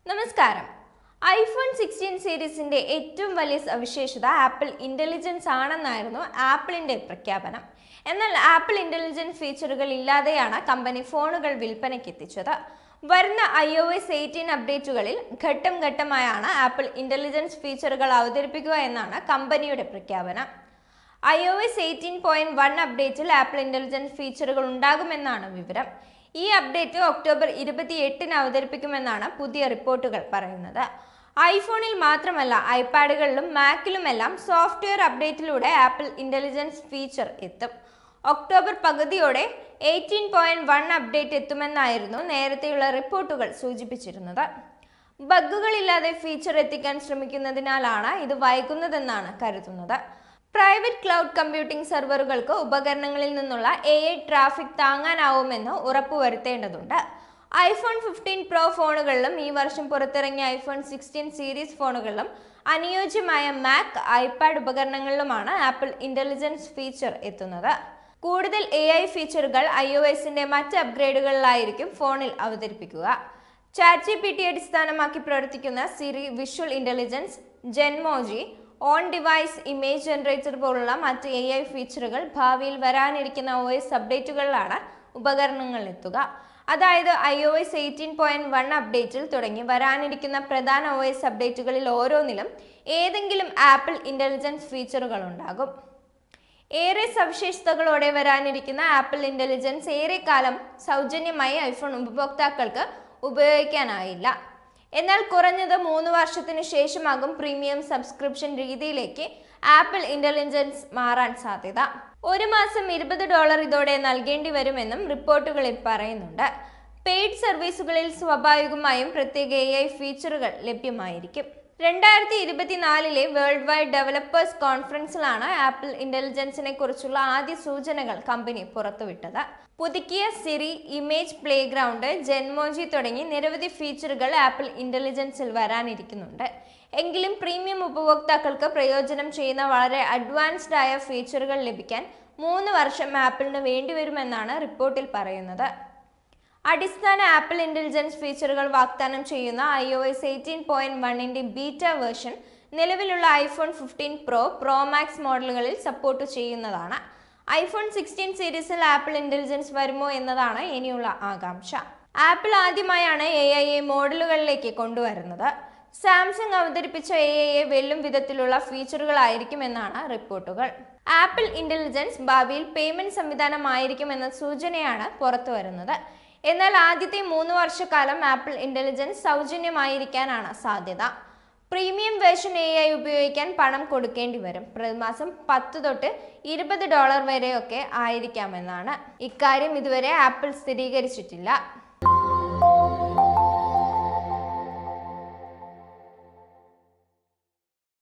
നമസ്കാരം. ഐഫോൺ 16 സീരീസിന്റെ ഏറ്റവും വലിയ സവിശേഷത ആപ്പിൾ ഇന്റലിജൻസ് ആണെന്നായിരുന്നു ആപ്പിളിന്റെ പ്രഖ്യാപനം. എന്നാൽ ആപ്പിൾ ഇന്റലിജൻസ് ഫീച്ചറുകൾ ഇല്ലാതെയാണ് കമ്പനി ഫോണുകൾ വിൽപ്പനയ്ക്ക് എത്തിച്ചത്. വരുന്ന iOS 18 അപ്ഡേറ്റുകളിൽ ഘട്ടം ഘട്ടമായാണ് ആപ്പിൾ ഇന്റലിജൻസ് ഫീച്ചറുകൾ അവതരിപ്പിക്കുക എന്നാണ് കമ്പനിയുടെ പ്രഖ്യാപനം. iOS 18.1 അപ്ഡേറ്റിൽ ആപ്പിൾ ഇന്റലിജൻസ് ഫീച്ചറുകൾ ഉണ്ടാകുമെന്നാണ് വിവരം. ഈ അപ്ഡേറ്റ് ഒക്ടോബർ 28-ന് അവതരിപ്പിക്കുമെന്നാണ് പുതിയ റിപ്പോർട്ടുകൾ പറയുന്നത്. ഐഫോണിൽ മാത്രമല്ല ഐപാഡുകളിലും മാക്കിലുമെല്ലാം സോഫ്റ്റ്വെയർ അപ്ഡേറ്റിലൂടെ ആപ്പിൾ ഇന്റലിജൻസ് ഫീച്ചർ എത്തും. ഒക്ടോബർ പകുതിയോടെ 18.1 അപ്ഡേറ്റ് എത്തുമെന്നായിരുന്നു നേരത്തെയുള്ള റിപ്പോർട്ടുകൾ സൂചിപ്പിച്ചിരുന്നത്. ബഗ്ഗുകളില്ലാതെ ഫീച്ചർ എത്തിക്കാൻ ശ്രമിക്കുന്നതിനാലാണ് ഇത് വൈകുന്നതെന്നാണ് കരുതുന്നത്. പ്രൈവറ്റ് ക്ലൗഡ് കമ്പ്യൂട്ടിംഗ് സെർവറുകൾക്ക് ഉപകരണങ്ങളിൽ നിന്നുള്ള AI ട്രാഫിക് താങ്ങാനാവുമെന്ന് ഉറപ്പുവരുത്തേണ്ടതുണ്ട്. ഐഫോൺ 15 Pro ഫോണുകളിലും ഈ വർഷം പുറത്തിറങ്ങിയ ഐഫോൺ 16 സീരീസ് ഫോണുകളിലും അനുയോജ്യമായ മാക്, ഐപാഡ് ഉപകരണങ്ങളിലുമാണ് ആപ്പിൾ ഇന്റലിജൻസ് ഫീച്ചർ എത്തുന്നത്. കൂടുതൽ AI ഫീച്ചറുകൾ iOSന്റെ മറ്റ് അപ്ഗ്രേഡുകളിലായിരിക്കും ഫോണിൽ അവതരിപ്പിക്കുക. ChatGPT അടിസ്ഥാനമാക്കി പ്രവർത്തിക്കുന്ന Siri, visual intelligence, Genmoji, on device image generator പോലുള്ള മറ്റ് AI ഫീച്ചറുകൾ ഭാവിയിൽ വരാനിരിക്കുന്ന OS അപ്ഡേറ്റുകളിലാണ് ഉപകരണങ്ങളിൽ എത്തുക. അതായത് iOS 18.1 അപ്ഡേറ്റിൽ തുടങ്ങി വരാനിരിക്കുന്ന പ്രധാന OS അപ്ഡേറ്റുകളിൽ ഓരോന്നിലും ഏതെങ്കിലും ആപ്പിൾ ഇന്റലിജൻസ് ഫീച്ചറുകൾ ഉണ്ടാകും. ഏറെ സവിശേഷതകളോടെ വരാനിരിക്കുന്ന ആപ്പിൾ ഇന്റലിജൻസ് ഏറെക്കാലം സൗജന്യമായി ഐഫോൺ ഉപഭോക്താക്കൾക്ക് ഉപയോഗിക്കാനായില്ല. എന്നാൽ കുറഞ്ഞത് 3 വർഷത്തിന് ശേഷമാകും പ്രീമിയം സബ്സ്ക്രിപ്ഷൻ രീതിയിലേക്ക് ആപ്പിൾ ഇന്റലിജൻസ് മാറാൻ സാധ്യത. ഒരു മാസം $20 ഇതോടെ നൽകേണ്ടി വരുമെന്നും റിപ്പോർട്ടുകളിൽ പറയുന്നുണ്ട്. പെയ്ഡ് സർവീസുകളിൽ സ്വാഭാവികമായും പ്രത്യേക AI ഫീച്ചറുകൾ ലഭ്യമായിരിക്കും. 2024 വേൾഡ് വൈഡ് ഡെവലപ്പേഴ്സ് കോൺഫറൻസിലാണ് ആപ്പിൾ ഇന്റലിജൻസിനെ കുറിച്ചുള്ള ആദ്യ സൂചനകൾ കമ്പനി പുറത്തുവിട്ടത്. പുതുക്കിയ സിറി, ഇമേജ് പ്ലേഗ്രൗണ്ട്, ജെൻമോജി തുടങ്ങി നിരവധി ഫീച്ചറുകൾ ആപ്പിൾ ഇന്റലിജൻസിൽ വരാനിരിക്കുന്നുണ്ട്. എങ്കിലും പ്രീമിയം ഉപഭോക്താക്കൾക്ക് പ്രയോജനം ചെയ്യുന്ന വളരെ അഡ്വാൻസ്ഡ് ആയ ഫീച്ചറുകൾ ലഭിക്കാൻ 3 വർഷം ആപ്പിളിന് വേണ്ടിവരുമെന്നാണ് റിപ്പോർട്ടിൽ പറയുന്നത്. അടിസ്ഥാന ആപ്പിൾ ഇന്റലിജൻസ് ഫീച്ചറുകൾ വാഗ്ദാനം ചെയ്യുന്ന iOS 18.1ന്റെ ബീറ്റ വേർഷൻ നിലവിലുള്ള ഐഫോൺ 15 Pro, Pro Max മോഡലുകളിൽ സപ്പോർട്ട് ചെയ്യുന്നതാണ്. ഐഫോൺ 16 സീരീസിൽ ആപ്പിൾ ഇന്റലിജൻസ് വരുമോ എന്നതാണ് ഇനിയുള്ള ആകാംക്ഷ. ആപ്പിൾ ആദ്യമായാണ് AIയെ മോഡലുകളിലേക്ക് കൊണ്ടുവരുന്നത്. സാംസങ് അവതരിപ്പിച്ച AIയെ വെല്ലും വിധത്തിലുള്ള ഫീച്ചറുകളായിരിക്കുമെന്നാണ് റിപ്പോർട്ടുകൾ. ആപ്പിൾ ഇന്റലിജൻസ് ഭാവിയിൽ പേയ്മെന്റ് സംവിധാനമായിരിക്കുമെന്ന സൂചനയാണ് പുറത്തു വരുന്നത്. എന്നാൽ ആദ്യത്തെ 3 വർഷക്കാലം ആപ്പിൾ ഇന്റലിജൻസ് സൗജന്യമായിരിക്കാനാണ് സാധ്യത. പ്രീമിയം വേർഷൻ AI ഉപയോഗിക്കാൻ പണം കൊടുക്കേണ്ടി വരും. പ്രതിമാസം $10 തൊട്ട് $20 വരെയൊക്കെ ആയിരിക്കാമെന്നാണ്. ഇക്കാര്യം ഇതുവരെ ആപ്പിൾ സ്ഥിരീകരിച്ചിട്ടില്ല.